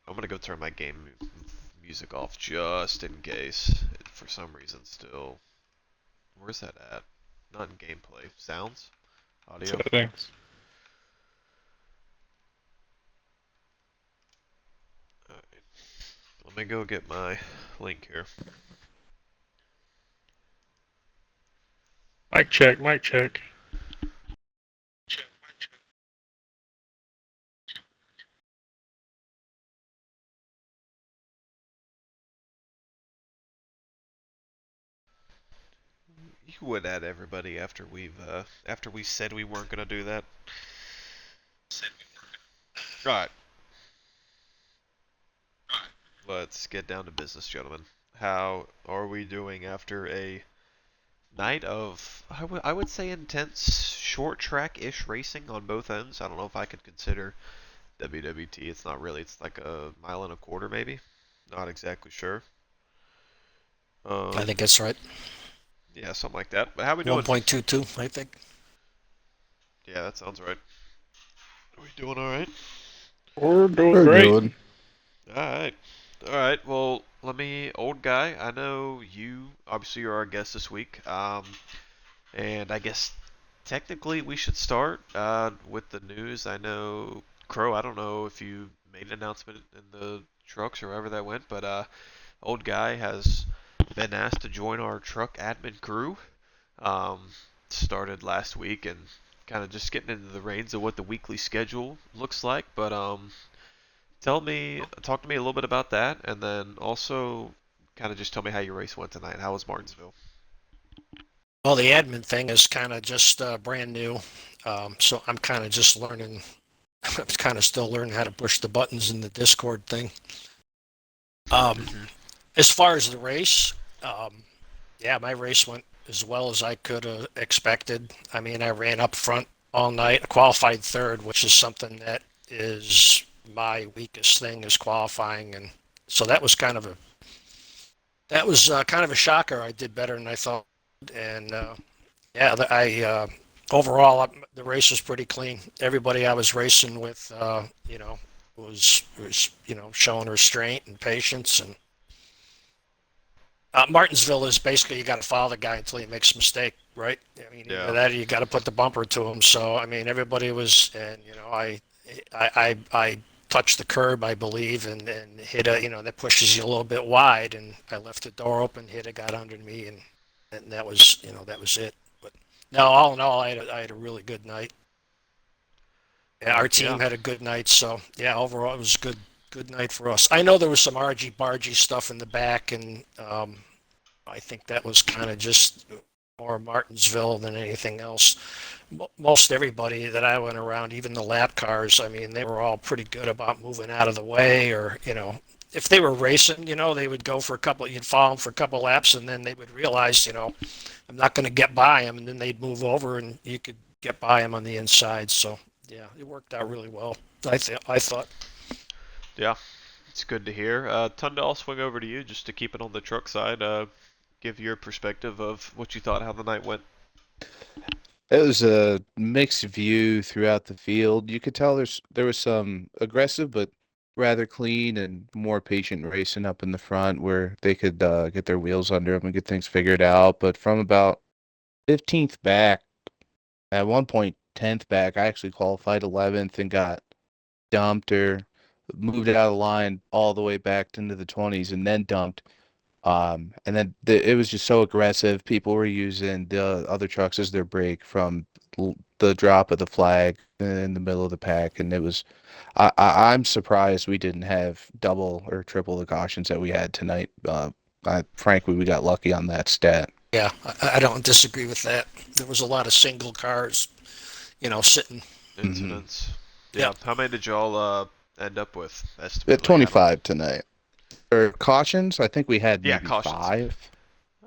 I'm gonna go turn my game music off just in case. For some reason, still. Where's that at? Not in gameplay. Sounds? Audio? Settings. Alright. Let me go get my link here. Mic check, mic check. You would add everybody after we said we weren't gonna do that. Alright. Let's get down to business, gentlemen. How are we doing after a night of, I would say, intense short track-ish racing on both ends? I don't know if I could consider WWT. It's not really. It's like a mile and a quarter, maybe. Not exactly sure. I think that's right. Yeah, something like that. But how we doing? 1.22, I think. Yeah, that sounds right. Are we doing all right? We're doing We're great. good. All right. All right. Well, old guy. I know you. Obviously, you're our guest this week. And I guess technically we should start with the news. I know Crow. I don't know if you made an announcement in the trucks or however that went, but old guy has been asked to join our truck admin crew. Um, Started last week and kind of just getting into the reins of what the weekly schedule looks like. But talk to me a little bit about that, and then also kind of just tell me how your race went tonight. How was Martinsville? Well, the admin thing is kind of just brand new. So I'm kind of just learning. I'm kind of still learning how to push the buttons in the Discord thing. As far as the race, yeah, my race went as well as I could have expected. I mean, I ran up front all night, qualified third, which is something that is my weakest thing is qualifying, and so that was kind of a shocker. I did better than I thought, and yeah, overall the race was pretty clean. Everybody I was racing with, was showing restraint and patience, and Martinsville is basically you got to follow the guy until he makes a mistake, right? I mean, Yeah. either that or you got to put the bumper to him. So I mean, everybody was, and I touched the curb, I believe, and hit that pushes you a little bit wide, and I left the door open, hit it, got under me, and that was that was it. But no, all in all, I had a really good night. Yeah, our Yeah. team had a good night, so yeah, overall it was a good night for us. I know there was some argy bargy stuff in the back, and I think that was kind of just more Martinsville than anything else. Most everybody that I went around, even the lap cars, I mean, they were all pretty good about moving out of the way, or if they were racing, they would go for a couple, you'd follow them for a couple laps, and then they would realize, I'm not going to get by them, and then they'd move over, and you could get by them on the inside. So yeah, it worked out really well. I thought. Yeah. It's good to hear. Tunda, I'll swing over to you just to keep it on the truck side. Give your perspective of what you thought, how the night went. It was a mixed view throughout the field. You could tell there was some aggressive but rather clean and more patient racing up in the front where they could get their wheels under them and get things figured out. But from about 15th back, at one point 10th back, I actually qualified 11th and got dumped or moved out of the line all the way back into the 20s and then dumped. And then it was just so aggressive. People were using the other trucks as their brake from the drop of the flag in the middle of the pack, and it was. I'm surprised we didn't have double or triple the cautions that we had tonight. Frankly, we got lucky on that stat. Yeah, I don't disagree with that. There was a lot of single cars, sitting. Incidents. Yeah. Yeah. How many did y'all end up with? At Estimate, like, how many? 25 tonight. Or cautions, I think we had Yeah, maybe cautions. 5.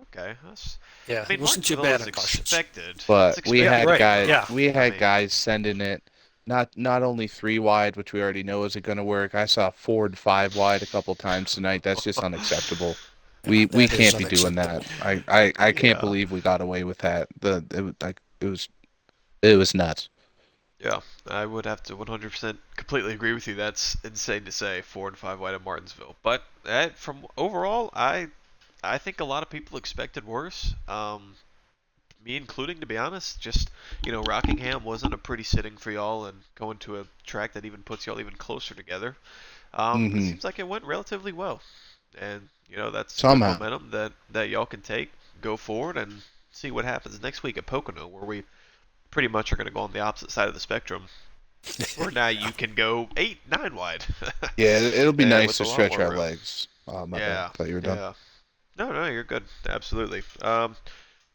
Okay. That's. Yeah, I mean, it wasn't too Martinsville bad is on cautions. expected. But It's we had right, guys yeah. we I had mean, guys sending it not only 3 wide, which we already know isn't going to work. I saw 4 and 5 wide a couple times tonight. That's just unacceptable. Yeah, We that is can't be doing that. unacceptable. I can't yeah. believe we got away with that. It was nuts. Yeah, I would have to 100% completely agree with you. That's insane to say, 4 and 5 wide at Martinsville. But from overall, I think a lot of people expected worse. Me including, to be honest. Just Rockingham wasn't a pretty sitting for y'all, and going to a track that even puts y'all even closer together. It Hmm. seems like it went relatively well, and that's good Somehow. momentum that y'all can take, go forward, and see what happens next week at Pocono, where we pretty much are going to go on the opposite side of the spectrum, where now you can go 8, 9 wide, Yeah, it'll be and nice with to a lot stretch more our room. legs. Oh, my bad. Yeah, Thought you were done. yeah. No, no, you're good. Absolutely.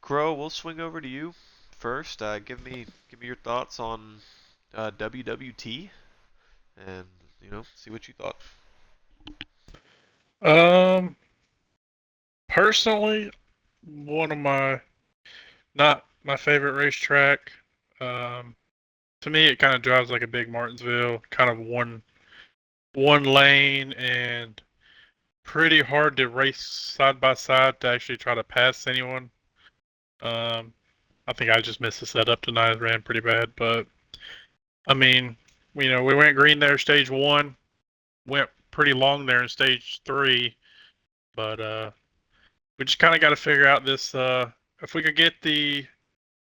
Crow, we'll swing over to you first. Give me your thoughts on WWT, and see what you thought. Um, personally, one of my not my favorite racetrack. Um, to me, it kind of drives like a big Martinsville, kind of one lane and pretty hard to race side by side to actually try to pass anyone. Um, I think I just missed the setup tonight. Ran pretty bad, but I mean, we went green there stage one, went pretty long there in stage three, but we just kind of got to figure out this. If we could get the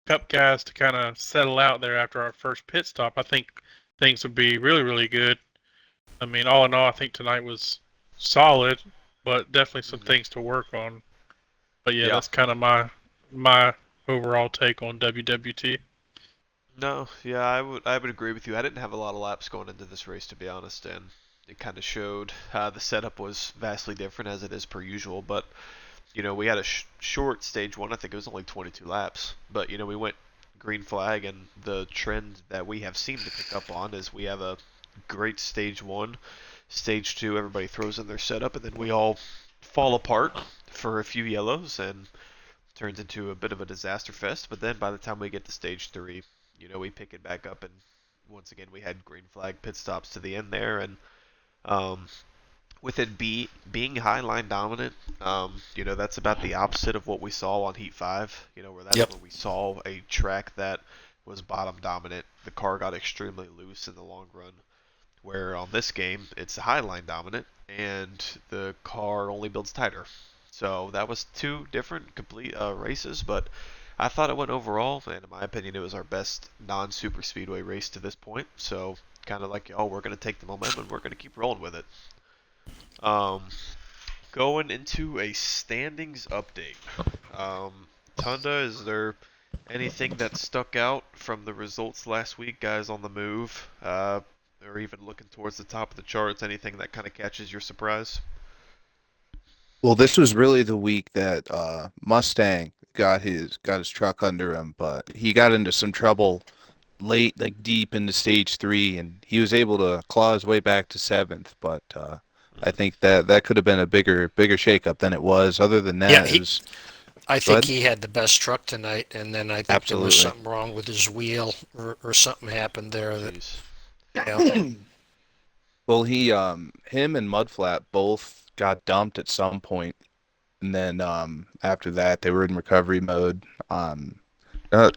Cup guys to kind of settle out there after our first pit stop, I think things would be really, really good. I mean, all in all, I think tonight was solid, but definitely some Hmm. things to work on. But yeah, Yeah. that's kind of my overall take on WWT. No, yeah, I would agree with you. I didn't have a lot of laps going into this race, to be honest, and it kind of showed. The setup was vastly different as it is per usual, but we had a short stage one. I think it was only 22 laps, but we went green flag, and the trend that we have seemed to pick up on is we have a great stage one, stage two. Everybody throws in their setup, and then we all fall apart for a few yellows, and turns into a bit of a disaster fest. But then by the time we get to stage three, we pick it back up, and once again we had green flag pit stops to the end there, and um, with it being high line dominant, that's about the opposite of what we saw on Heat 5. Where that's Yep. where we saw a track that was bottom dominant. The car got extremely loose in the long run. Where on this game, it's high line dominant, and the car only builds tighter. So that was two different complete races, but I thought it went overall, and in my opinion, it was our best non-super speedway race to this point. So kind of like y'all, we're gonna take the momentum and we're gonna keep rolling with it. Um, Going into a standings update. Tunda, is there anything that stuck out from the results last week, guys on the move, or even looking towards the top of the charts? Anything that kind of catches your surprise? Well, this was really the week that Mustang got his truck under him, but he got into some trouble late, like deep into stage three, and he was able to claw his way back to seventh. But I Mm. think that could have been a bigger shakeup than it was. Other than Yeah, that, it he. was I go think ahead. he had the best truck tonight, and then I think there was Absolutely. something wrong with his wheel, or something happened there that. Jeez. Yeah. Well, him and Mudflat both got dumped at some point, and then after that they were in recovery mode. Uh,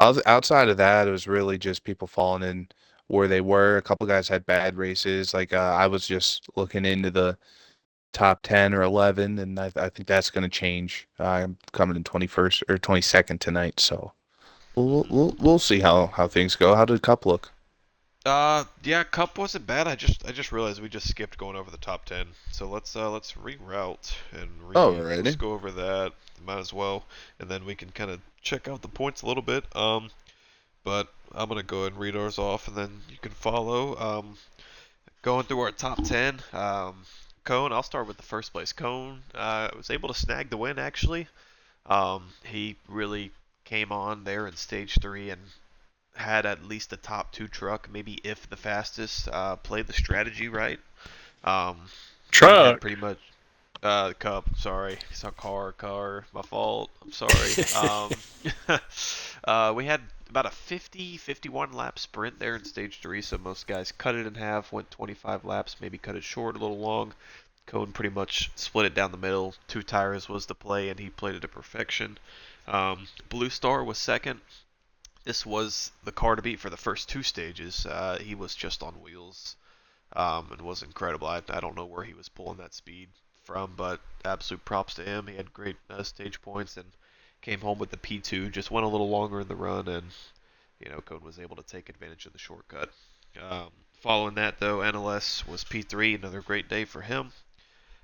Outside of that, it was really just people falling in where they were. A couple guys had bad races. Like I was just looking into the top 10 or 11, and I think that's going to change. I'm coming in 21st or 22nd tonight, so we'll Hmm. we'll we'll see how things go. How did Cup look? Yeah, Cup wasn't bad. I just realized we just skipped going over the top 10. So let's reroute and let's Alrighty. go over that. Might as well, and then we can kind of check out the points a little bit. But I'm gonna go ahead and read ours off, and then you can follow. Going through our top 10. Cone, I'll start with the first place. Cone was able to snag the win actually. He really came on there in stage three and had at least a top two truck, maybe if the fastest. Played the strategy right. Um, we had Truck. pretty much Cup. Sorry, it's a car. My fault. I'm sorry. We had about a 50, 51 lap sprint there in stage three, so most guys cut it in half, went 25 laps, maybe cut it short, a little long. Cone pretty much split it down the middle. Two tires was the play, and he played it to perfection. Blue Star was second. this was the car to beat for the first two stages. He was just on wheels, and was incredible. I don't know where he was pulling that speed from, but absolute props to him. He had great stage points and came home with the P2. Just went a little longer in the run, and Code was able to take advantage of the shortcut. Following that, though, NLS was P3. Another great day for him.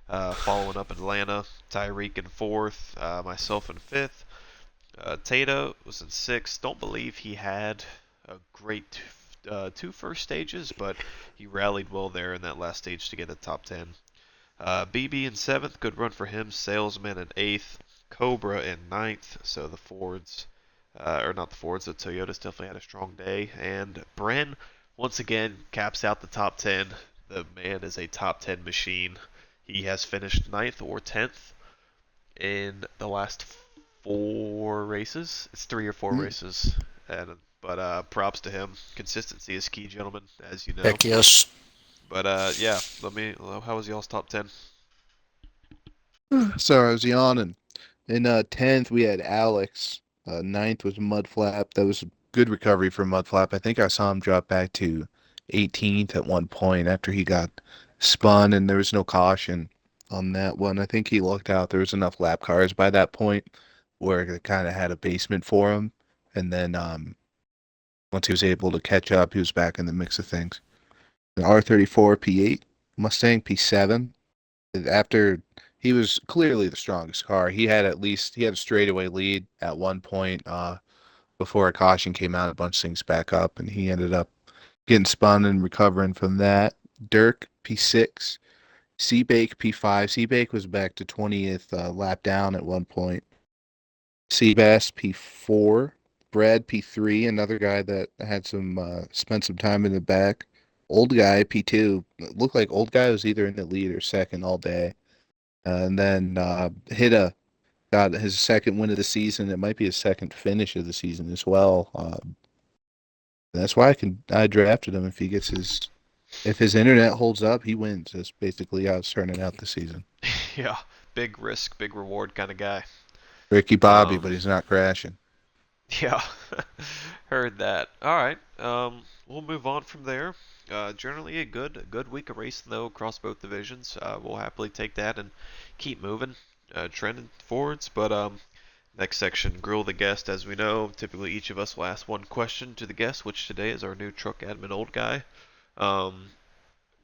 Following up Atlanta, Tyreek in fourth, myself in fifth. Tata was in sixth. Don't believe he had a great two first stages, but he rallied well there in that last stage to get a top 10. BB in seventh, good run for him. Salesman in eighth. Cobra in ninth. So the Fords, or not the Fords, the Toyotas definitely had a strong day. And Bren, once again, caps out the top 10. The man is a top 10 machine. He has finished ninth or 10th in the last 4 races. It's 3 or 4 races. But props to him. Consistency is key, gentlemen, as you know. Heck yes. But yeah, how was y'all's top 10? So I was yawning. In 10th, we had Alex. 9th was Mudflap. That was a good recovery for Mudflap. I think I saw him drop back to 18th at one point after he got spun, and there was no caution on that one. I think he looked out. There was enough lap cars by that point where it kind of had a basement for him. And then once he was able to catch up, he was back in the mix of things. The R34 P8, Mustang P7. After he was clearly the strongest car, he had a straightaway lead at one point before a caution came out. A bunch of things back up, and he ended up getting spun and recovering from that. Dirk P6, Seabake P5. Seabake was back to 20th lap down at one point. Seabass P4, Brad P3, another guy that had spent some time in the back. OldGuy P2. It looked like OldGuy was either in the lead or second all day. And then Hida got his second win of the season. It might be his second finish of the season as well. That's why I drafted him. If his internet holds up, he wins. That's basically how it's turning out this season. Yeah, big risk, big reward kind of guy. Ricky Bobby, but he's not crashing. Yeah, heard that. All right, we'll move on from there. Generally a good week of racing though across both divisions. We'll happily take that and keep moving, trending forwards. But next section, grill the guest. As we know, typically each of us will ask one question to the guest, which today is our new truck admin, OldGuy.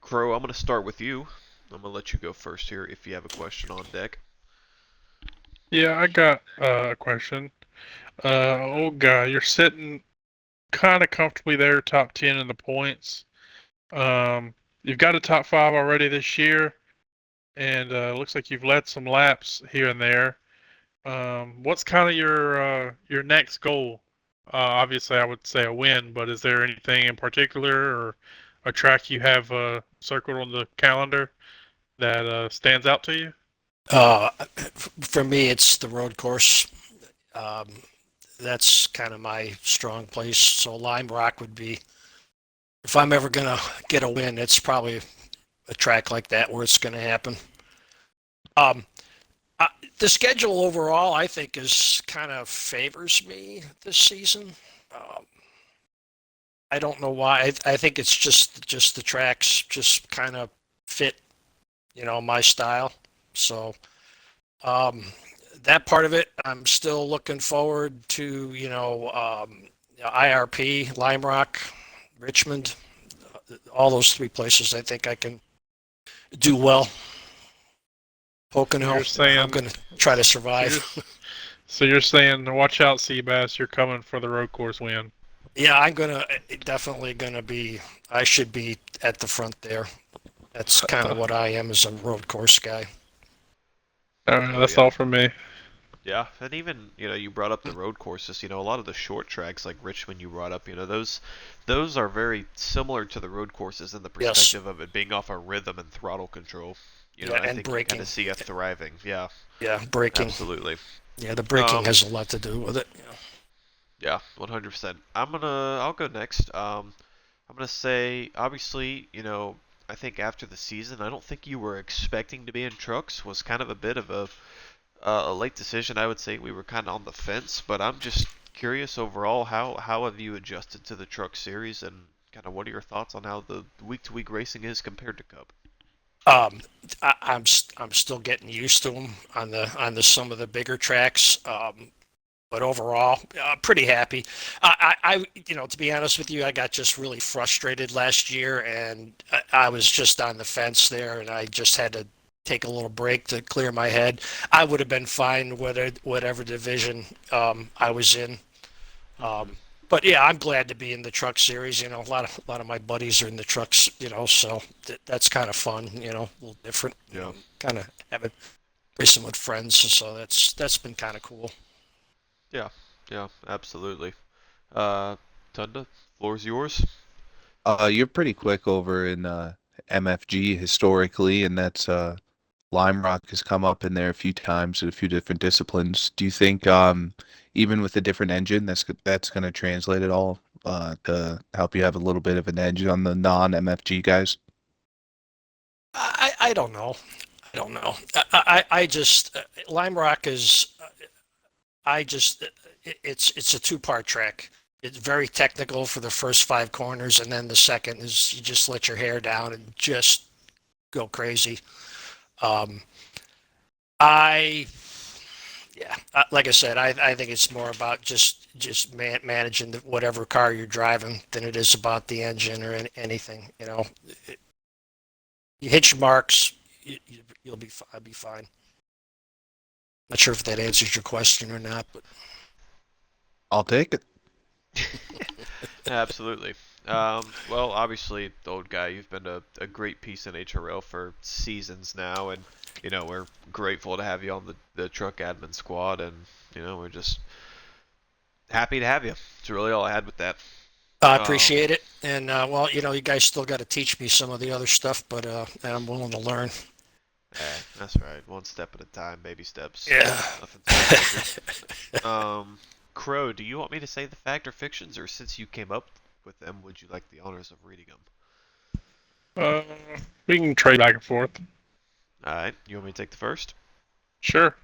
Crow, I'm gonna start with you. I'm gonna let you go first here if you have a question on deck. Yeah, I got a question. OldGuy, you're sitting kind of comfortably there, top 10 in the points. You've got a top 5 already this year, and looks like you've led some laps here and there. What's kind of your next goal? Obviously, I would say a win, but is there anything in particular or a track you have circled on the calendar that stands out to you? For me, it's the road course. That's kind of my strong place. So Lime Rock would be, if I'm ever going to get a win, it's probably a track like that where it's going to happen. The schedule overall, I think, is kind of favors me this season. I don't know why. I think it's just the tracks just kind of fit, my style. So that part of it, I'm still looking forward to, IRP, Lime Rock, Richmond, all those 3 places. I think I can do well. Pocono, I'm going to try to survive. So you're saying, watch out, Seabass, you're coming for the road course win. Yeah, I'm definitely going to be, I should be at the front there. That's kind of what I am as a road course guy. All right, that's all from me. Yeah, and even, you brought up the road courses, a lot of the short tracks like Richmond you brought up, those are very similar to the road courses in the perspective of it being off a rhythm and throttle control. I think braking. You kind of see it thriving. Yeah. Yeah, braking. Absolutely. Yeah, the braking has a lot to do with it. Yeah, 100%. I'll go next. I'm gonna say, obviously, I think after the season, I don't think you were expecting to be in trucks. Was kind of a bit of a late decision. I would say we were kind of on the fence, but I'm just curious overall, how have you adjusted to the truck series, and kind of what are your thoughts on how the week-to-week racing is compared to Cup? Um, I'm still getting used to them on the some of the bigger tracks. But overall, pretty happy. To be honest with you, I got just really frustrated last year, and I was just on the fence there, and I just had to take a little break to clear my head. I would have been fine whatever division I was in. Hmm. But yeah, I'm glad to be in the truck series. A lot of my buddies are in the trucks. So that's kind of fun. A little different. Yeah. Kind of having racing with friends. So that's been kind of cool. Yeah. Yeah. Absolutely. Uh, Tunda, floor's yours. You're pretty quick over in MFG historically, and that's Lime Rock has come up in there a few times in a few different disciplines. Do you think even with a different engine, that's going to translate at all to help you have a little bit of an edge on the non-MFG guys? I don't know. I don't know. I just Lime Rock is. I just it's a two-part track. It's very technical for the first five corners, and then the second is you just let your hair down and just go crazy. Um, I yeah, like I said, I think it's more about just managing whatever car you're driving than it is about the engine or anything. You hit your marks, you'll be fine. Not sure if that answers your question or not, but I'll take it. Absolutely. Well, obviously, the old guy, you've been a great piece in HRL for seasons now, and we're grateful to have you on the truck admin squad, and we're just happy to have you. That's really all I had with that. I Um, appreciate it. And well, you guys still got to teach me some of the other stuff, but I'm willing to learn. That's right. One step at a time, baby steps. Yeah. Nothing too major. Um, Crow, do you want me to say the fact or fictions, or since you came up with them, would you like the honors of reading them? Uh, we can trade back and forth. All right. You want me to take the first? Sure.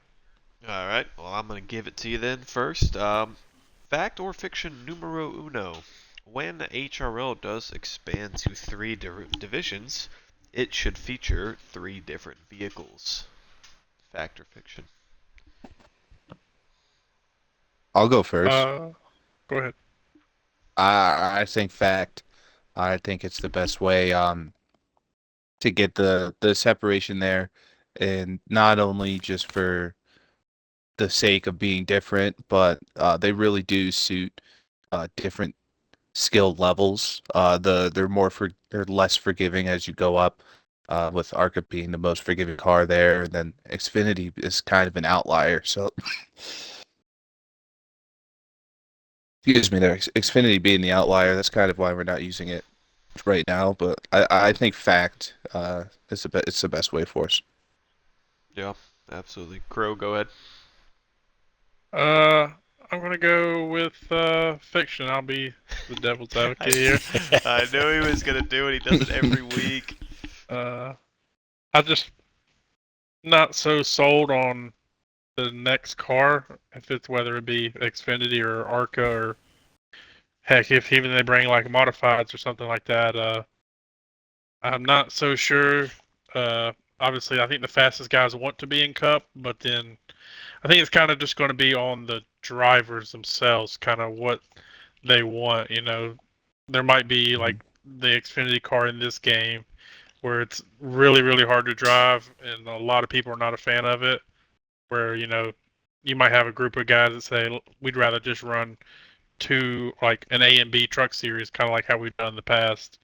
All right. Well, I'm gonna give it to you then first. Fact or fiction numero uno. When HRL does expand to three divisions, it should feature three different vehicles. Fact or fiction? I'll go first. Go ahead. I think fact. I think it's the best way to get the separation there, and not only just for the sake of being different, but they really do suit different skill levels. They're less forgiving as you go up. With Arca being the most forgiving car there, and then Xfinity is kind of an outlier. So, excuse me, there. Xfinity being the outlier, that's kind of why we're not using it right now. But I think fact it's the best way for us. Yeah, absolutely. Crow, go ahead. Uh, I'm gonna go with fiction. I'll be the devil's I, advocate here. I knew he was gonna do it. He does it every week. Uh, I just not so sold on the next car, if it's whether it be Xfinity or Arca or heck, if even they bring like modifieds or something like that. I'm not so sure. Obviously, I think the fastest guys want to be in Cup, but then I think it's kind of just going to be on the drivers themselves, kind of what they want. There might be like the Xfinity car in this game where it's really, really hard to drive, and a lot of people are not a fan of it. Where you might have a group of guys that say we'd rather just run two like an A and B truck series, kind of like how we've done in the past.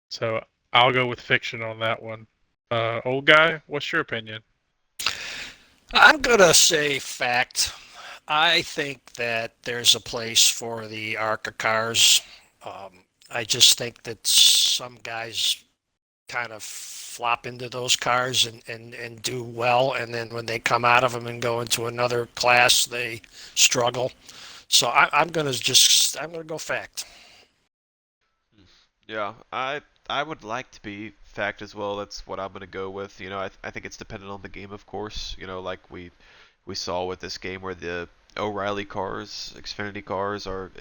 So I'll go with fiction on that one. Old guy, what's your opinion? I'm gonna say fact. I think that there's a place for the ARCA cars. I just think that some guys kind of flop into those cars and do well, and then when they come out of them and go into another class, they struggle. So I'm gonna go fact. Yeah, I would like to be fact as well. That's what I'm gonna go with. I think it's dependent on the game, of course. Like we saw with this game where the O'Reilly cars, Xfinity cars are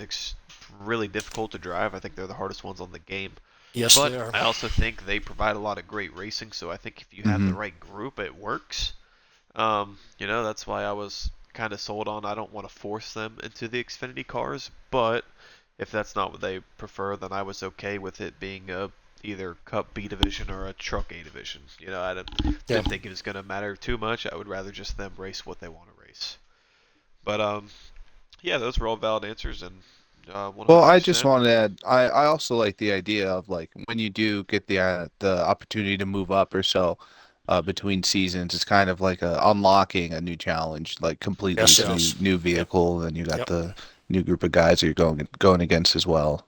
really difficult to drive. I think they're the hardest ones on the game. Yes, But they are. I also think they provide a lot of great racing. So I think if you have the Hmm. right group, it works. That's why I was kind of sold on. I don't want to force them into the Xfinity cars, but if that's not what they prefer, then I was okay with it being a either Cup B division or a Truck A division. I Yeah. didn't think it was going to matter too much. I would rather just them race what they want to race. But yeah, those were all valid answers, and Well, I just 100%. want to add, I also like the idea of like when you do get the opportunity to move up or so between seasons, it's kind of like unlocking a new challenge, like completely. Yes, It's it a new is. new Yep. vehicle, and you got Yep. the new group of guys that you're going against as well.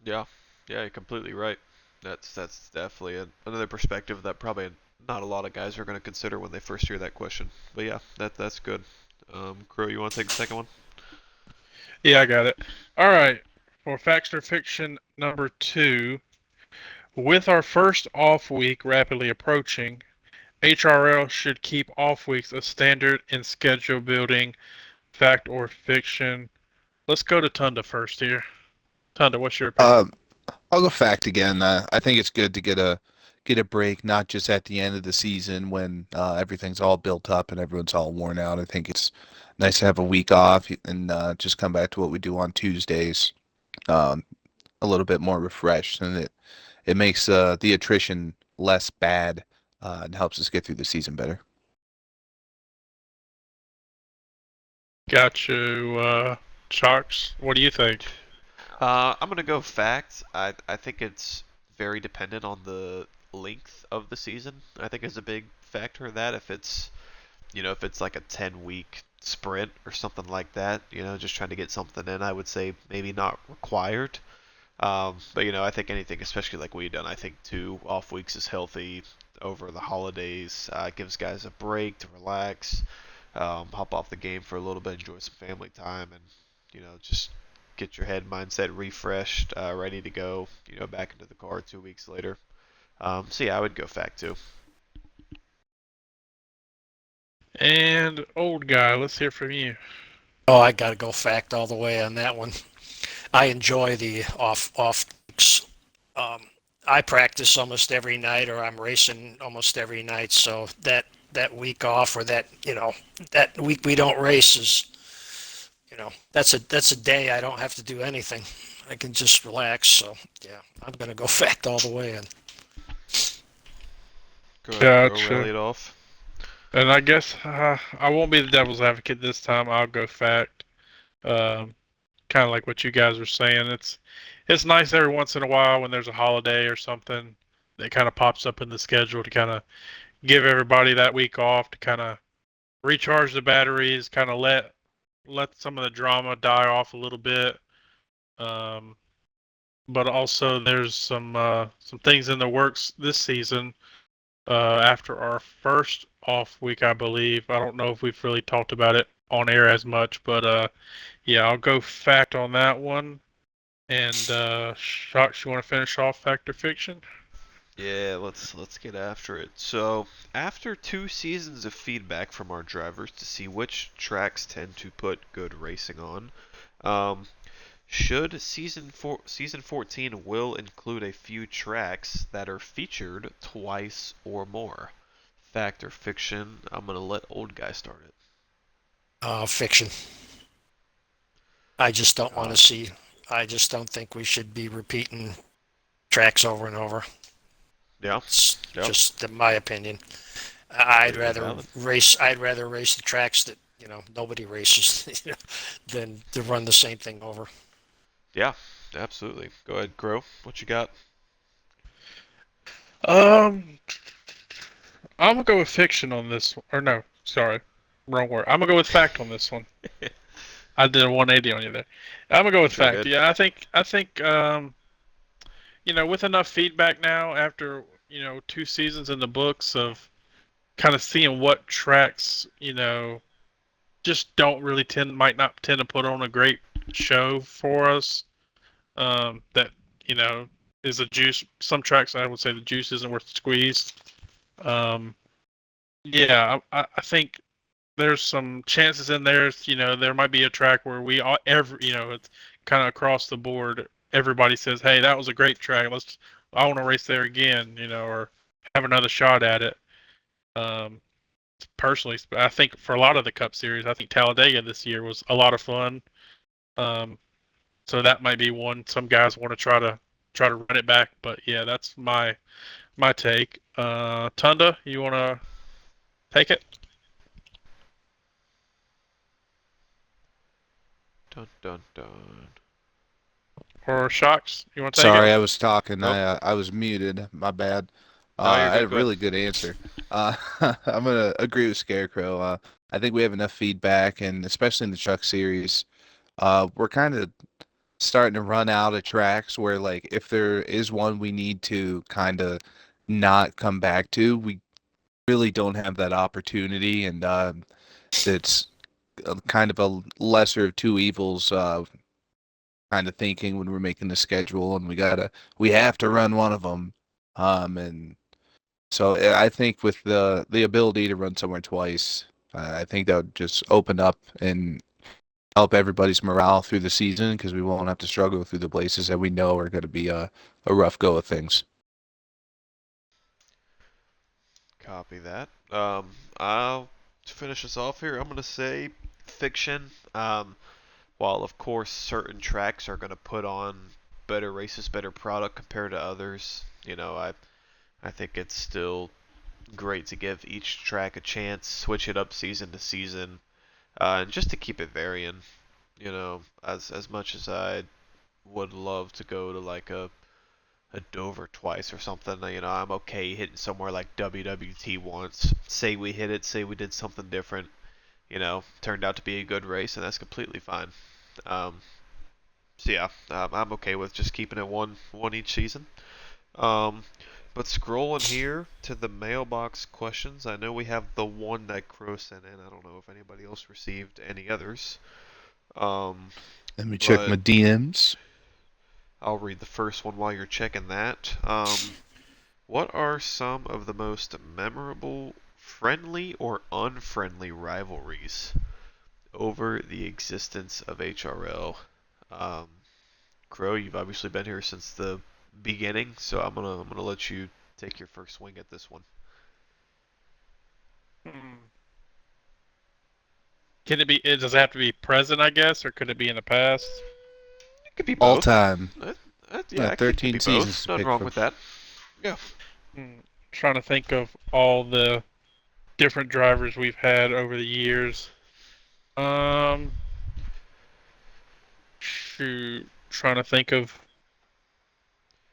Yeah, yeah, you're completely right. That's definitely another perspective that probably not a lot of guys are going to consider when they first hear that question. But yeah, that's good. Crow, you want to take the second one? Yeah, I got it. All right. For Facts or Fiction number 2, with our first off week rapidly approaching, HRL should keep off weeks a standard in schedule building. Fact or fiction? Let's go to Tunda first here. Tunda, what's your opinion? Um, I'll go fact again. I think it's good to get a break, not just at the end of the season when everything's all built up and everyone's all worn out. I think it's nice to have a week off and just come back to what we do on Tuesdays, um, a little bit more refreshed, and it makes the attrition less bad and helps us get through the season better. Got you, Shockz. What do you think? I'm gonna go fact. I think it's very dependent on the length of the season. I think is a big factor in that. If it's like a 10-week sprint or something like that, just trying to get something in, I would say maybe not required. But I think anything, especially like we've done, I think 2 off weeks is healthy over the holidays. Gives guys a break to relax, hop off the game for a little bit, enjoy some family time, and just get your head mindset refreshed, ready to go. Back into the car 2 weeks later. So yeah, I would go fact too. And old guy, let's hear from you. Oh, I got to go fact all the way on that one. I enjoy the off weeks. Um, I practice almost every night, or I'm racing almost every night. So that week off, or that week we don't race is, that's a day I don't have to do anything. I can just relax. So yeah, I'm gonna go fact all the way. And Go ahead, Crow. Rally Gotcha. it off. And I guess I won't be the devil's advocate this time. I'll go fact. Um, kind of like what you guys were saying. It's nice every once in a while when there's a holiday or something that kind of pops up in the schedule to kind of give everybody that week off to kind of recharge the batteries, kind of let some of the drama die off a little bit. Um, but also there's some things in the works this season. After our first off week, I believe. I don't know if we've really talked about it on air as much, but yeah, I'll go fact on that one. And Shockz, you want to finish off fact or fiction? Yeah, let's get after it. So, after 2 seasons of feedback from our drivers to see which tracks tend to put good racing on, um, should season 14 will include a few tracks that are featured twice or more. Fact or fiction? I'm gonna let old guy start it. fiction. I just don't want Uh, to see. I just don't think we should be repeating tracks over and over. yeah, It's yep, just my opinion. I'd completely rather valid. race. I'd rather race the tracks that nobody races than to run the same thing over. Yeah, absolutely. Go ahead, Crow. What you got? Um, I'm gonna go with fiction on this one. Or no, sorry, wrong word. I'm gonna go with fact on this one. I did a 180 on you there. I'm gonna go with It's all fact. good. Yeah, I think with enough feedback now after 2 seasons in the books of kind of seeing what tracks just don't really might not tend to put on a great show for us. That you know is a juice. Some tracks I would say the juice isn't worth the squeeze. Um, yeah, I think there's some chances in there. There might be a track where we all it's kind of across the board. Everybody says, "Hey, that was a great track. I want to race there again," or have another shot at it. Personally, I think for a lot of the Cup Series, I think Talladega this year was a lot of fun. So that might be one. Some guys want to try to run it back, but yeah, that's my take. Tunda, you want to take it? Dun dun dun. Or Shockz, you want to take Sorry, it? I was talking. Nope. I was muted. My bad. No, you're I had good. a Go ahead. really good answer. I'm gonna agree with Scarecrow. I think we have enough feedback, and especially in the truck series, we're kind of starting to run out of tracks where, like, if there is one we need to kind of not come back to, we really don't have that opportunity, and it's kind of a lesser of two evils. Kind of thinking when we're making the schedule, and we have to run one of them. And so I think with the ability to run somewhere twice, I think that would just open up and help everybody's morale through the season, because we won't have to struggle through the places that we know are going to be a rough go of things. Copy that. I'll to finish us off here. I'm gonna say fiction. While of course certain tracks are gonna put on better races, better product compared to others, I think it's still great to give each track a chance, switch it up season to season, and just to keep it varying. As much as I would love to go to like a Dover twice or something, I'm okay hitting somewhere like WWT once. Say we hit it, say we did something different, turned out to be a good race, and that's completely fine. Um, so yeah, I'm okay with just keeping it one each season. Um, but scrolling here to the mailbox questions, I know we have the one that Crow sent in. I don't know if anybody else received any others. Um, Let me check but my DMs. I'll read the first one while you're checking that. What are some of the most memorable friendly or unfriendly rivalries over the existence of HRL? Um, Crow, you've obviously been here since the beginning, so I'm gonna let you take your first swing at this one. Hmm. Can it be? Does it have to be present, I guess, or could it be in the past? It could be All both. time. Yeah, it could 13 be seasons both. to Nothing pick wrong from. with that. Yeah. Trying to think of all the different drivers we've had over the years. Um, Shoot, trying to think of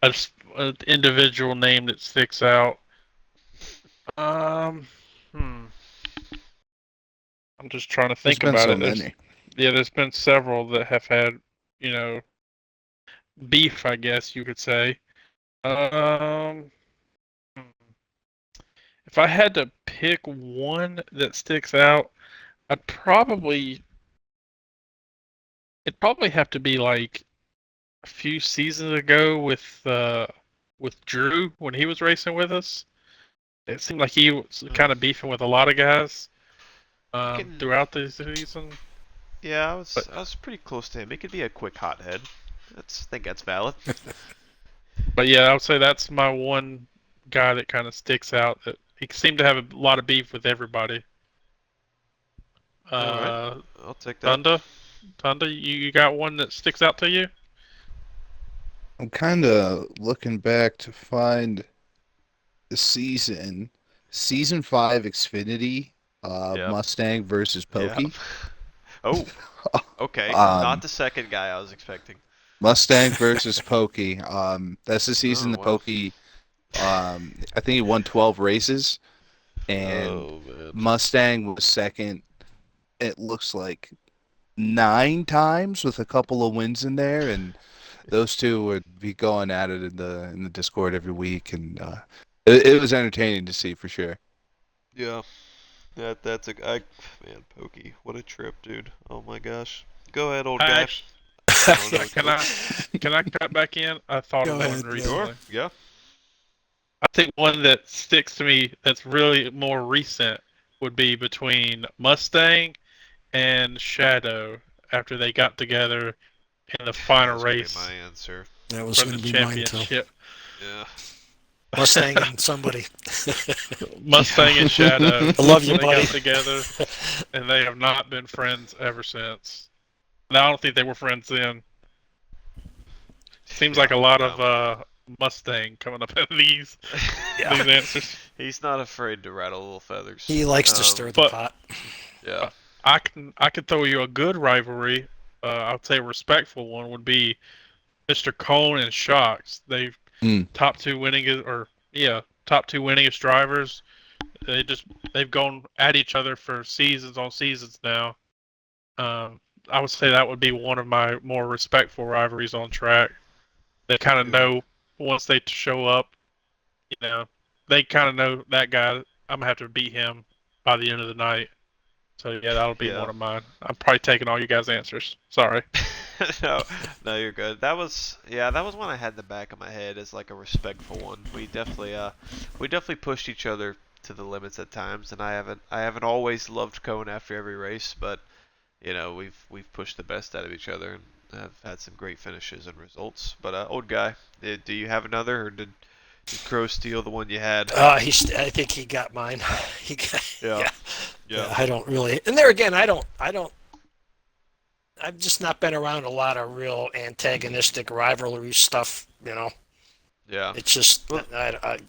an individual name that sticks out. Um, hmm. I'm just trying to There's think been about so it. many. There's been several that have had, you know, beef, I guess you could say. Um, hmm. If I had to pick one that sticks out, I'd probably it'd probably have to be like a few seasons ago with Drew when he was racing with us. It seemed like he was Uh, kind of beefing with a lot of guys I can. throughout the season. Yeah, But I was pretty close to him. He could be a quick hothead. I think that's valid. but yeah, I would say that's my one guy that kind of sticks out. That he seemed to have a lot of beef with everybody. All right, Uh, I'll take that. Tunda, you got one that sticks out to you? I'm kind of looking back to find the season. Season 5 Xfinity, Yep. Mustang versus Yep. Pokey. Oh, okay. Not um, the second guy I was expecting. Mustang versus Pokey. That's the season Oh the wow. Pokey. I think he won 12 races, and Oh man. Mustang was second. It looks like 9 times with a couple of wins in there, and those two would be going at it in the Discord every week, and it was entertaining to see for sure. Yeah. That's man, Pokey. What a trip, dude. Oh my gosh. Go ahead, old I guy. actually, I don't know. can I cut back in? I thought Go of one ahead, man. Sure. recently. Yeah. I think one that sticks to me that's really more recent would be between Mustang and Shadow after they got together in the final That was gonna be race my answer. That was for going the to be mine too. championship. Yeah. Mustang and somebody. Mustang and Shadow. I love you, They buddy. got together, and they have not been friends ever since. Now, I don't think they were friends then. Seems like Yeah, a lot no. of Mustang coming up in these Yeah. these answers. He's not afraid to rattle little feathers. He likes to stir the but- pot. Yeah. I could throw you a good rivalry. I'd say a respectful one would be Mr. Cone and Shockz. They've Mm. top two winningest drivers. They've gone at each other for seasons on seasons now. I would say that would be one of my more respectful rivalries on track. They kind of Yeah. know once they show up, they kind of know that guy. I'm gonna have to beat him by the end of the night. So yeah, that'll be Yeah. one of mine. I'm probably taking all you guys' answers. Sorry. no, no, you're good. That was one I had in the back of my head as like a respectful one. We definitely pushed each other to the limits at times, and I haven't always loved Cohen after every race, but we've pushed the best out of each other and have had some great finishes and results. But old guy, do you have another, or did Crow steal the one you had? I think he got mine. He got, Yeah. yeah. I don't really. And there again, I don't. I've just not been around a lot of real antagonistic rivalry stuff. Yeah. It's just Well- I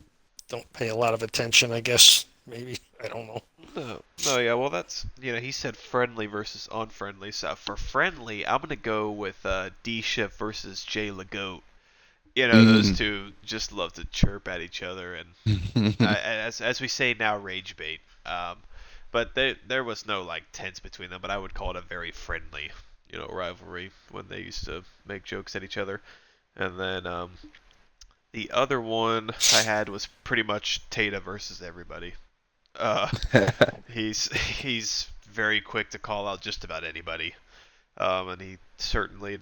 don't pay a lot of attention. I guess maybe I don't know. No, yeah, well, that's, he said friendly versus unfriendly. So for friendly, I'm going to go with D-Shift versus Jay Legoat. Those two just love to chirp at each other, and as we say now, rage bait. But there was no, tense between them, but I would call it a very friendly, rivalry when they used to make jokes at each other. And then the other one I had was pretty much Tata versus everybody. He's very quick to call out just about anybody, and he certainly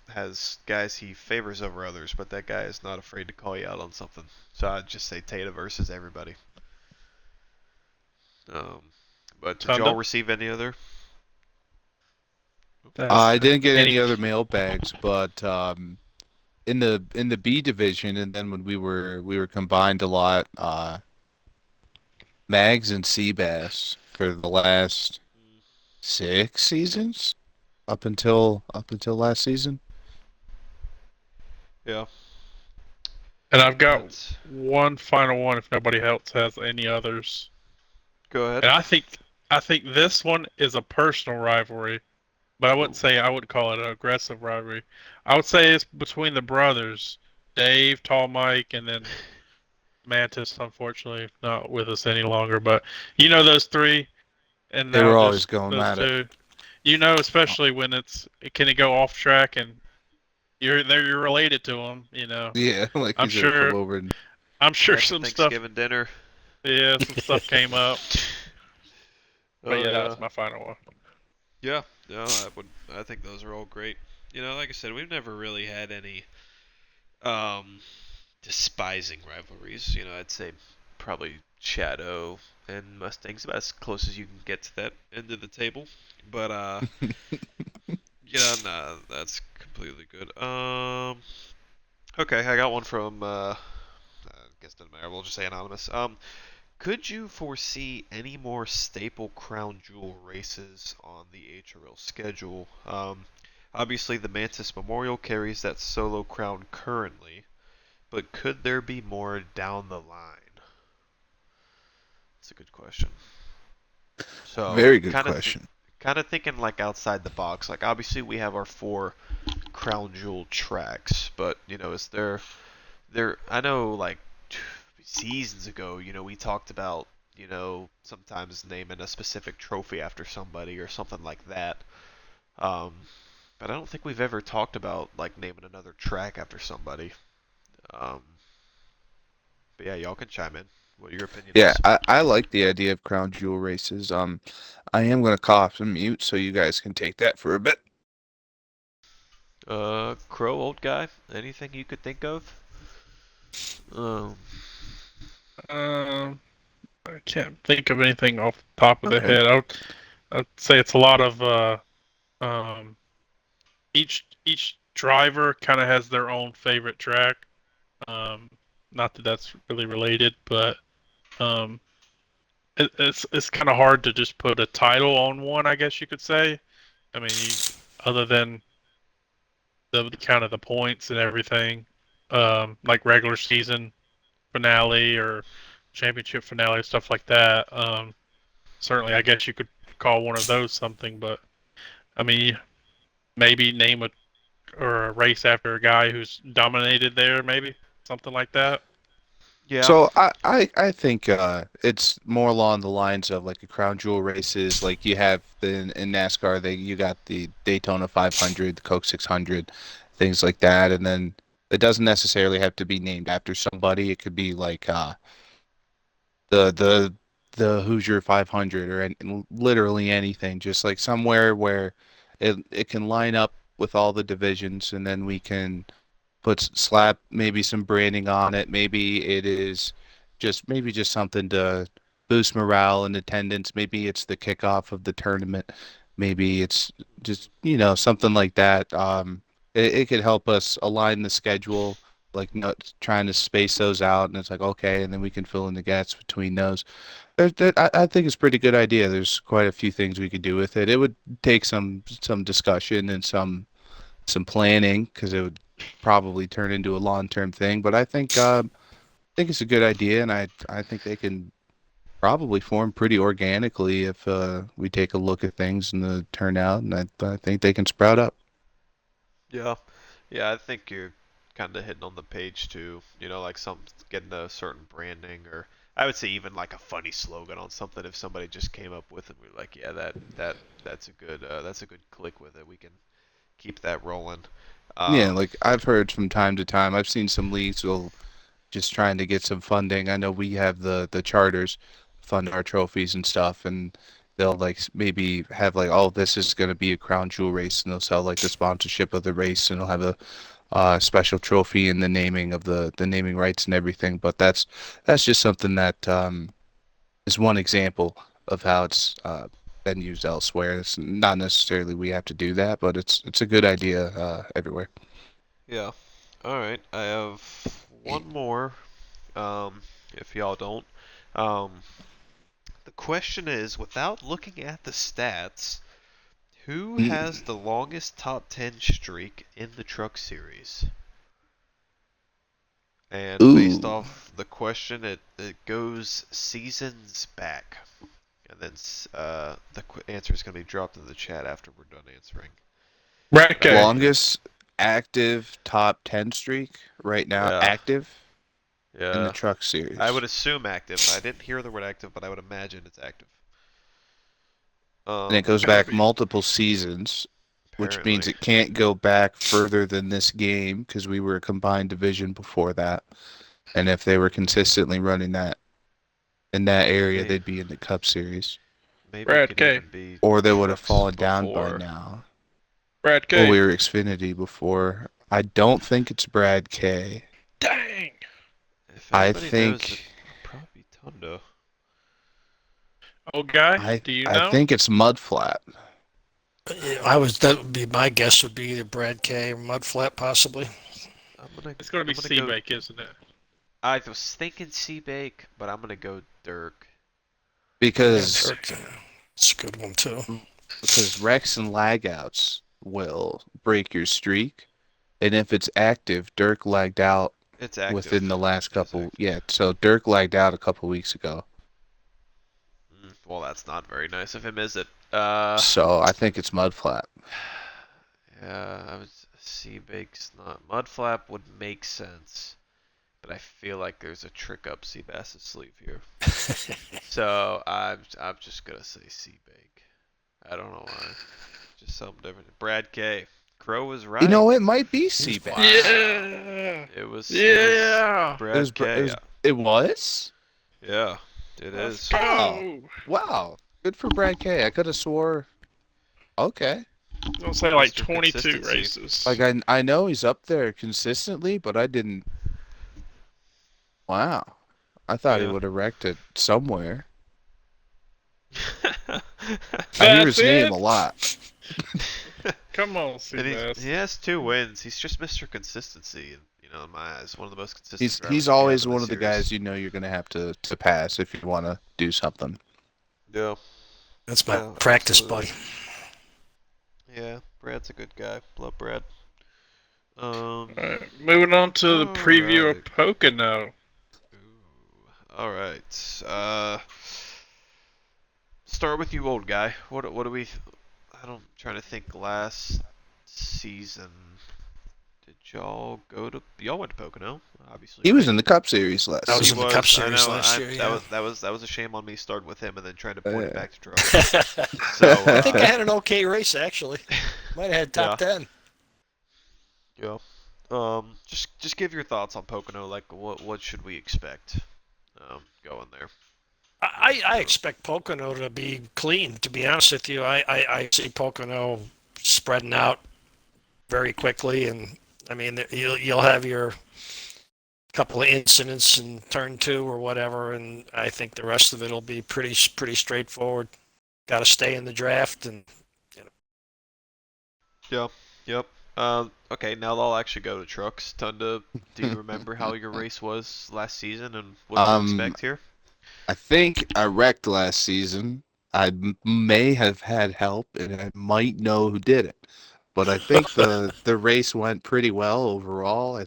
has guys he favors over others, but that guy is not afraid to call you out on something. So I'd just say Tata versus everybody. But did y'all Tunda? receive any other? I didn't get any other mailbags, but in the B division, and then when we were combined a lot, Mags and Seabass for the last 6 seasons, up until last season. Yeah. And I've got That's- one final one if nobody else has any others. Go ahead. And I think this one is a personal rivalry, but I wouldn't say I would call it an aggressive rivalry. I would say it's between the brothers, Dave, Tall Mike, and then Mantis. Unfortunately, not with us any longer. But those three, and They now were always just going those at it. two. Especially when can it go off track and you're related to them. Yeah, like I'm he's gonna sure- come over and I'm sure After some stuff. Thanksgiving dinner. Yeah, some stuff came up. But Oh, yeah, that's my final one. Yeah, no, I think those are all great. Like I said, we've never really had any despising rivalries. I'd say probably Shadow and Mustang's about as close as you can get to that end of the table. But no, that's completely good. Okay, I got one from I guess it doesn't matter. We'll just say anonymous. Could you foresee any more staple crown jewel races on the HRL schedule? Obviously, the Mantis Memorial carries that solo crown currently, but could there be more down the line? That's a good question. So, very good question. Kind of thinking outside the box. Obviously, we have our 4 crown jewel tracks, but is there? I know seasons ago, we talked about, sometimes naming a specific trophy after somebody or something like that. But I don't think we've ever talked about naming another track after somebody. But yeah, y'all can chime in. What your opinion Yeah, is? I like the idea of crown jewel races. I am gonna cough and mute so you guys can take that for a bit. Crow, old guy, anything you could think of? Um, I can't think of anything off the top of the head. I'd say it's a lot of um, each driver kind of has their own favorite track. Um, Not that that's really related, but um, it's kind of hard to just put a title on one, I guess you could say. I mean, other than the kind of the points and everything, like regular season finale or championship finale, stuff like that. Certainly, I guess you could call one of those something, but I mean, maybe name a race after a guy who's dominated there, maybe something like that. Yeah. So I think it's more along the lines of like a crown jewel races. Like you have in NASCAR, you got the Daytona 500, the Coke 600, things like that, and then it doesn't necessarily have to be named after somebody. It could be like the the the Hoosier 500 or literally anything. Just like somewhere where it can line up with all the divisions, and then we can slap maybe some branding on it. Maybe it is just something to boost morale and attendance. Maybe it's the kickoff of the tournament. Maybe it's just something like that. It could help us align the schedule, like not trying to space those out, and it's like okay, and then we can fill in the gaps between those. I think it's a pretty good idea. There's quite a few things we could do with it. It would take some discussion and some planning because it would probably turn into a long-term thing. But I think it's a good idea, and I think they can probably form pretty organically if we take a look at things and the turnout, and I think they can sprout up. Yeah. Yeah, I think you're kind of hitting on the page too. Like some getting a certain branding, or I would say even like a funny slogan on something. If somebody just came up with it, we're like, yeah, that's a good click with it. We can keep that rolling. Yeah, Um, like I've heard from time to time, I've seen some leagues will just trying to get some funding. I know we have the charters fund our trophies and stuff, and they'll like maybe have like, oh, this is going to be a crown jewel race, and they'll sell like the sponsorship of the race, and they'll have a special trophy and the naming of the naming rights and everything. But that's just something that is one example of how it's been used elsewhere. It's not necessarily we have to do that, but it's a good idea everywhere. yeah. All right. I have one more. If y'all don't. Um, the question is, without looking at the stats, who has the longest top 10 streak in the Truck Series? And based Ooh. off the question, it goes seasons back. And then the answer is going to be dropped in the chat after we're done answering. Brad K. Longest active top 10 streak right now, Yeah, active in the yeah. truck I series. would assume active. I didn't hear the word active, but I would imagine it's active. And it It's goes gotta back be. multiple seasons, which means Apparently, it can't go back further than this game because we were a combined division before that. And if they were consistently running that in that area, maybe they'd be in the Cup Series. maybe it Brad could K. even be Or they would have trucks fallen down by before. now. Brad Well, K. we were Xfinity before. I don't think it's Brad K. Dang. If I anybody knows, it think would probably be Tunda. Old guy, I do you I know? think it's Mudflat. That would be my guess would be either Brad K or Mudflat possibly. I'm gonna It's gonna be I'm gonna go. Seabake, isn't it? I was thinking Seabake, but I'm gonna go Dirk. Yeah, because Dirk. It's a good one too. because Rex and lagouts will break your streak, and if it's active, Dirk lagged out It's within active. the last It is couple. active. Yeah, so Dirk lagged out a couple weeks ago. Well, that's not very nice of him, is it? So I think it's Mudflat. Yeah, I was Seabake's not. Mudflap would make sense, but I feel like there's a trick up Seabass's sleeve here. So I'm just gonna say Seabake. I don't know why. Just something different. Brad K. Crow was You right. know, it might be Seabass. Yeah. It was Yeah. Brad K. Yeah. It was. Yeah, it Let's is. Wow. go. Wow. Good for Brad K. I could have swore. Okay. I'm gonna say like Mr. 22 Consistency. races. Like I know he's up there consistently, but I didn't. Wow. I thought he Yeah. would have wrecked it somewhere. I hear That's his name a it. lot. Come on, And Seabass. he has 2 wins. He's just Mr. Consistency, in my eyes, one of the most consistent He's drivers we have always in the one of the guys series. you know you're gonna have to pass if you want to do something. Yeah, That's my yeah, practice absolutely. buddy. Yeah, Brad's a good guy. Love Brad. Alright, moving on to the All preview right. of Pocono. Ooh, all right. Start with you, old guy. What do we? I'm trying to think. Last season, did y'all went to Pocono? Obviously, He was right? in the Cup Series last I was He in the season. Cup was. I Series know. last year, yeah. That was a shame on me starting with him and then trying to point it Yeah. back to Trucks. So I think I had an okay race, actually. Might have had top yeah, 10. yeah. Just give your thoughts on Pocono. Like, what should we expect? Going there. I expect Pocono to be clean, to be honest with you. I see Pocono spreading out very quickly, and I mean, you'll have your couple of incidents in turn 2 or whatever, and I think the rest of it will be pretty straightforward. Got to stay in the draft, and Yep. Yep. Okay, now I'll actually go to Trucks. Tunda, do you remember how your race was last season and what to um, expect here? I think I wrecked last season. May have had help, and I might know who did it. But I think the race went pretty well overall.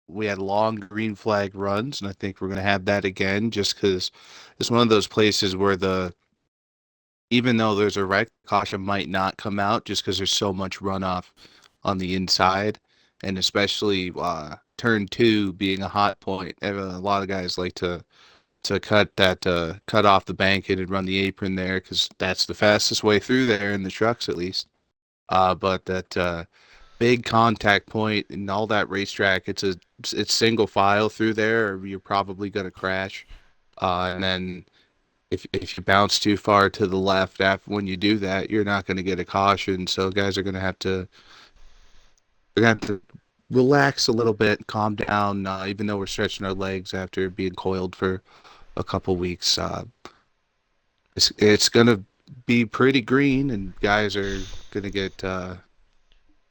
We had long green flag runs, and I think we're gonna have that again, just because it's one of those places where even though there's a wreck, caution might not come out just because there's so much runoff on the inside, and especially turn 2 being a hot point. A lot of guys like to cut off the banking and run the apron there because that's the fastest way through there in the trucks at least. But that big contact point and all that racetrack, it's single file through there, or you're probably gonna crash. And then if you bounce too far to the left after when you do that, you're not gonna get a caution. So guys are gonna have to relax a little bit, calm down, even though we're stretching our legs after being coiled for a couple weeks. It's gonna be pretty green, and guys are gonna get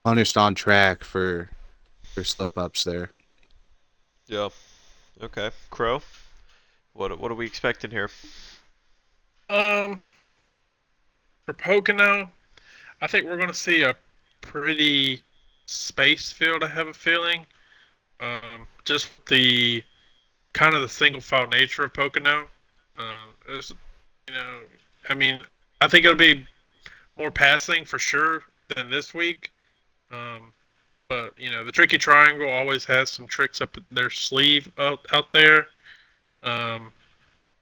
punished on track for slip ups there. Yeah. Okay. Crow, what are we expecting here? Um, for Pocono, I think we're going to see a pretty space field. I have a feeling. Just the kind of the single file nature of Pocono. Is, you know, I mean, I think it'll be more passing for sure than this week. Um, but the tricky triangle always has some tricks up their sleeve out there. Um,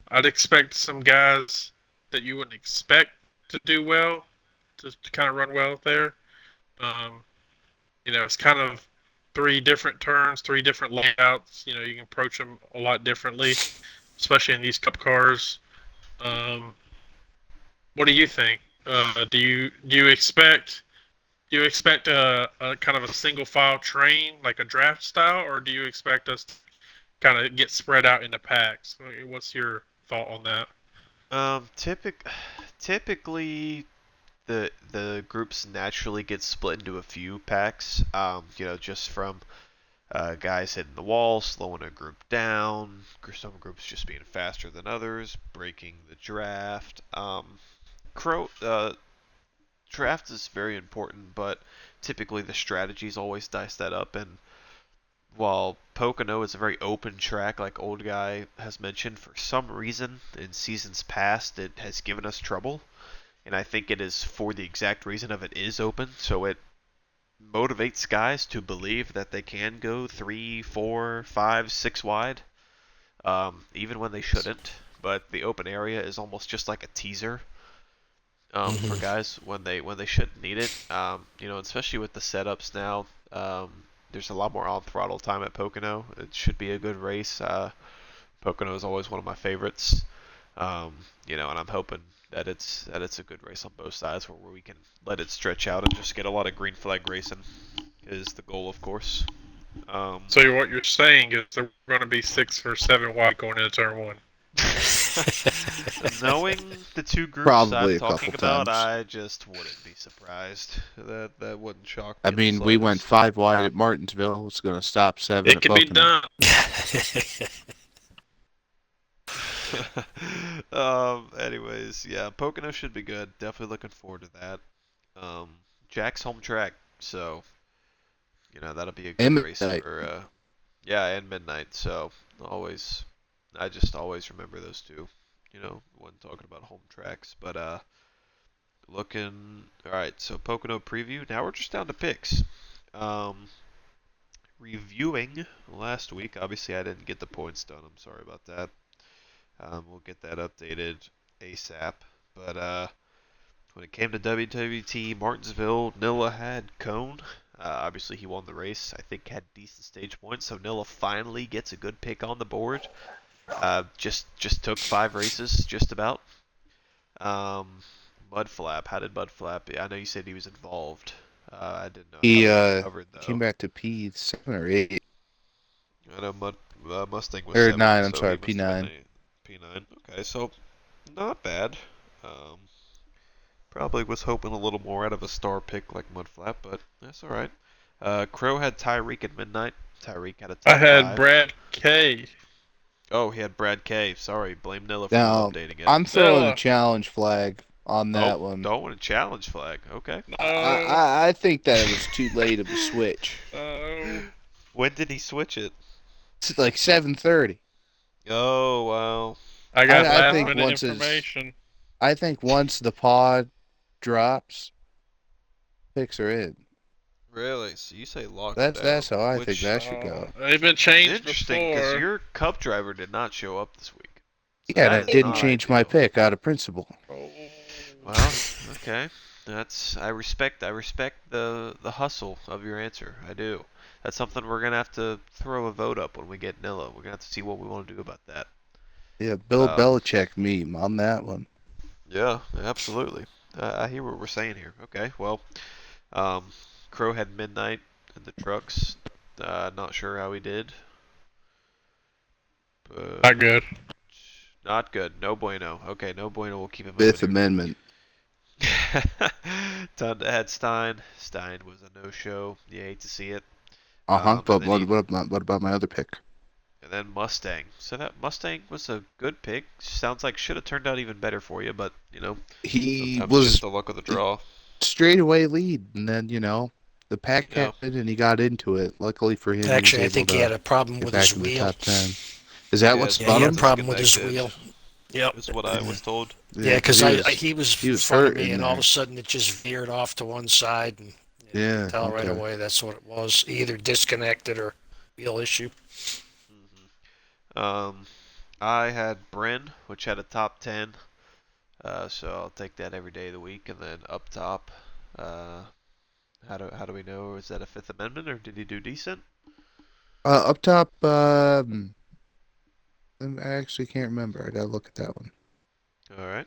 I'd expect some guys that you wouldn't expect to do well to kind of run well there. Um, it's kind of 3 different turns, 3 different layouts. You can approach them a lot differently, especially in these cup cars. Um, what do you think? Do you expect a kind of a single file train like a draft style, or do you expect us to kind of get spread out into packs? What's your thought on that? Typically the groups naturally get split into a few packs. Just from guys hitting the wall, slowing a group down. Some groups just being faster than others, breaking the draft. Draft is very important, but typically the strategies always dice that up. And while Pocono is a very open track, like OldGuy has mentioned, for some reason in seasons past it has given us trouble. And I think it is for the exact reason of it is open, so it motivates guys to believe that they can go 3, 4, 5, 6 wide, even when they shouldn't. But the open area is almost just like a teaser for guys when they shouldn't need it. Especially with the setups now. There's a lot more on throttle time at Pocono. It should be a good race. Pocono is always one of my favorites. And I'm hoping that it's a good race on both sides where we can let it stretch out and just get a lot of green flag racing is the goal, of course. So what you're saying is they're going to be 6 or 7 wide going into turn 1. Knowing the two groups Probably I'm a couple talking about, times. I just wouldn't be surprised. That wouldn't shock me I in the mean, we went slightest. 5 wide at Martinsville. It's going to stop 7 It at can be Pocono. done. Anyways, yeah, Pocono should be good. Definitely looking forward to that. Um, Jack's home track, so that'll be a good And race midnight. for yeah, and midnight. So always, I just always remember those two. When talking about home tracks. But looking all right. So Pocono preview. Now we're just down to picks. Um, reviewing last week. Obviously, I didn't get the points done. I'm sorry about that. We'll get that updated ASAP. But when it came to WWT Martinsville, Nilla had Cone. Obviously, he won the race. I think had decent stage points, so Nilla finally gets a good pick on the board. Just took 5 races, just about. Um, Mudflap, how did Mudflap? I know you said he was involved. I didn't know how He he recovered came though. back to P7 or 8. I know Mustang was Or 7, 9, I'm so he sorry, must have been P9. a P9. Okay, so not bad. Um, Probably was hoping a little more out of a star pick like Mudflap, but that's all right. Crow had Tyreek at midnight. Tyreek had a I top had 5. Brad K. Oh, he had Brad K. Sorry, blame Nilla for not Now, updating it. I'm throwing a Nilla. challenge flag on Oh, that one. don't want a challenge flag. Okay. No. I think that it was too late of a switch. No. When did he switch it? It's like 7:30. Oh, wow. I got I last think Wow. minute once is information. I think once the pod drops, picks are in. Really? So you say locked That's down, how I think which that should go. They've been is changed interesting because before. your cup driver did not show up this week. So Yeah, and that I is didn't not change my ideal. pick out of principle. Oh. Well, okay. I respect the hustle of your answer. I do. That's something we're gonna have to throw a vote up when we get Nilla. We're gonna have to see what we want to do about that. Yeah, Bill Um, Belichick meme on that one. yeah, absolutely. I hear what we're saying here. Okay, well, um, Crow had midnight in the trucks. Not sure how he did, but Not good. not good. No bueno. Okay, no bueno. We'll keep it moving Fifth here. Amendment. Tunda had Stein. Stein was a no-show. You hate to see it. But And then what about my other pick? and then Mustang. So that Mustang was a good pick. Sounds like should have turned out even better for you, but He sometimes it's just was the luck of the draw. straightaway lead, and then the pack Yeah. happened, and he got into it. Luckily for him, he was Actually, I able think he to had a problem get with his back in the wheel. top 10. Is that Yeah, what his Yeah, he spun had a wheel him? problem with his disconnected. wheel. Yep. Is what I was told. Yeah, Yeah, because he he was was front of hurt me, in and all of a there. sudden it just veered off to one side, and you could Yeah, tell right okay. away that's what it was. Either disconnected or wheel issue. Um, I had Bryn, which had a top 10. So I'll take that every day of the week, and then up top. Uh, how do we know? Is that a Fifth Amendment, or did he do decent? Up top, I actually can't remember. I gotta look at that one. All right.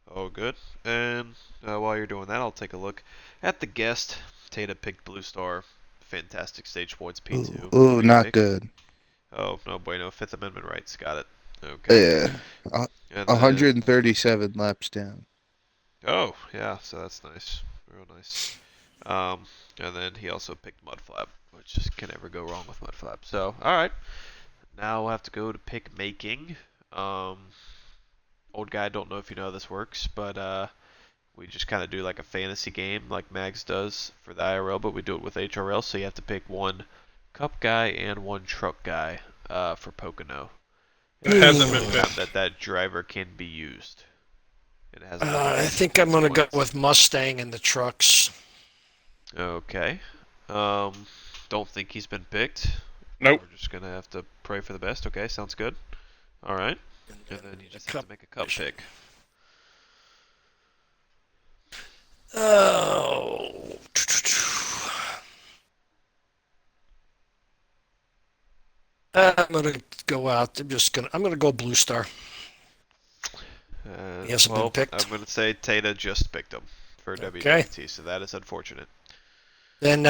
Oh, good. And while you're doing that, I'll take a look at the guest. Tata picked Blue Star. Fantastic stage points, P2. Ooh, Great not pick. good. Oh, no bueno. Fifth Amendment rights. Got it. Okay. Yeah, And then, 137 laps down. oh, yeah, so that's nice. Real nice. Um, and then he also picked Mudflap, which just can never go wrong with Mudflap. So, alright. Now we'll have to go to pick making. Um, Old guy, don't know if you know how this works, but we just kind of do like a fantasy game like Mags does for the IRL, but we do it with HRL, so you have to pick one cup guy and one truck guy for Pocono. It And hasn't the been only picked. time that driver can be used. It hasn't been I picked. think I'm going to go Points. with Mustang and the trucks. Okay. Um, don't think he's been picked. Nope. We're just gonna have to pray for the best. Okay, sounds good. All right. And then you just have to make a cup pick. Oh. I'm gonna go out. I'm gonna go Blue Star. He hasn't been Well, picked. I'm gonna say Tata just picked him for Okay. WWT, so that is unfortunate. Then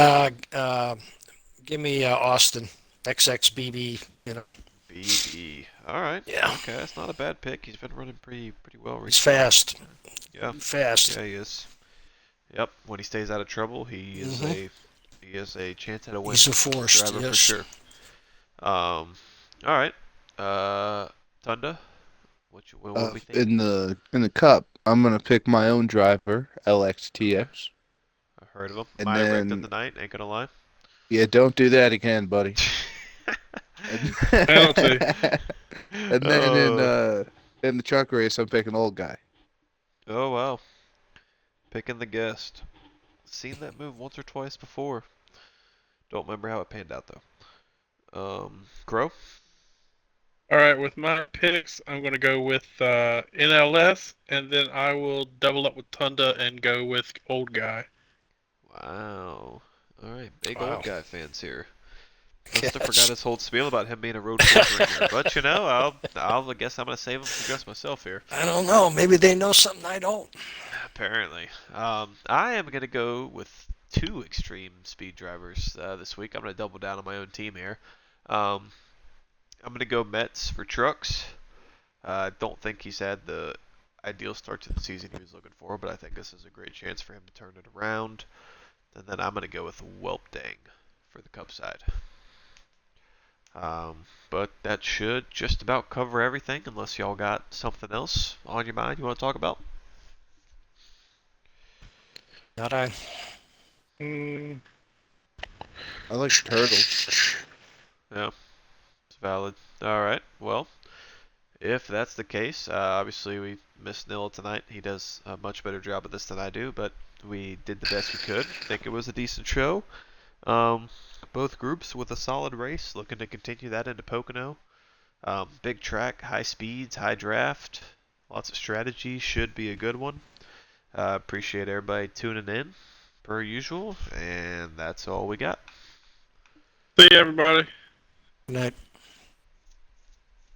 Give me Austin, XXBB. You know, BB. All right. Yeah. Okay, that's not a bad pick. He's been running pretty well recently. he's fast. Yeah. Fast. Yeah, he is. Yep. When he stays out of trouble, he is Mhm. a chance at a win. He's a force. Driver for Yes. sure. All right. Tunda. What do we think? In the cup, I'm gonna pick my own driver, LXTS, I heard of him. and My wrecked of then the night. Ain't gonna lie. yeah, don't do that again, buddy. And, Penalty. and then in the truck race, I'm picking OldGuy. Oh wow. Picking the guest. Seen that move once or twice before. Don't remember how it panned out though. Crow. All right, with my picks, I'm going to go with NLS, and then I will double up with Tunda and go with OldGuy. Wow. All right, big Wow. old guy fans here. Must have Yes. forgot his whole spiel about him being a road course ringer. But you know, I guess I'm gonna save him for just myself here. I don't know. Maybe they know something I don't. Apparently, I am gonna go with two extreme speed drivers this week. I'm gonna double down on my own team here. I'm gonna go Mets for trucks. I don't think he's had the ideal start to the season he was looking for, but I think this is a great chance for him to turn it around. And then I'm gonna go with Welpdang for the Cup side. But that should just about cover everything, unless y'all got something else on your mind you want to talk about. Not I. Mm, I like turtles. Yeah, it's valid. All right. Well, if that's the case, obviously we missed Nil tonight. He does a much better job at this than I do, but we did the best we could. I think it was a decent show. Both groups with a solid race, looking to continue that into Pocono. Big track, high speeds, high draft, lots of strategy. Should be a good one. Appreciate everybody tuning in, per usual, and that's all we got. see you, everybody. Good night.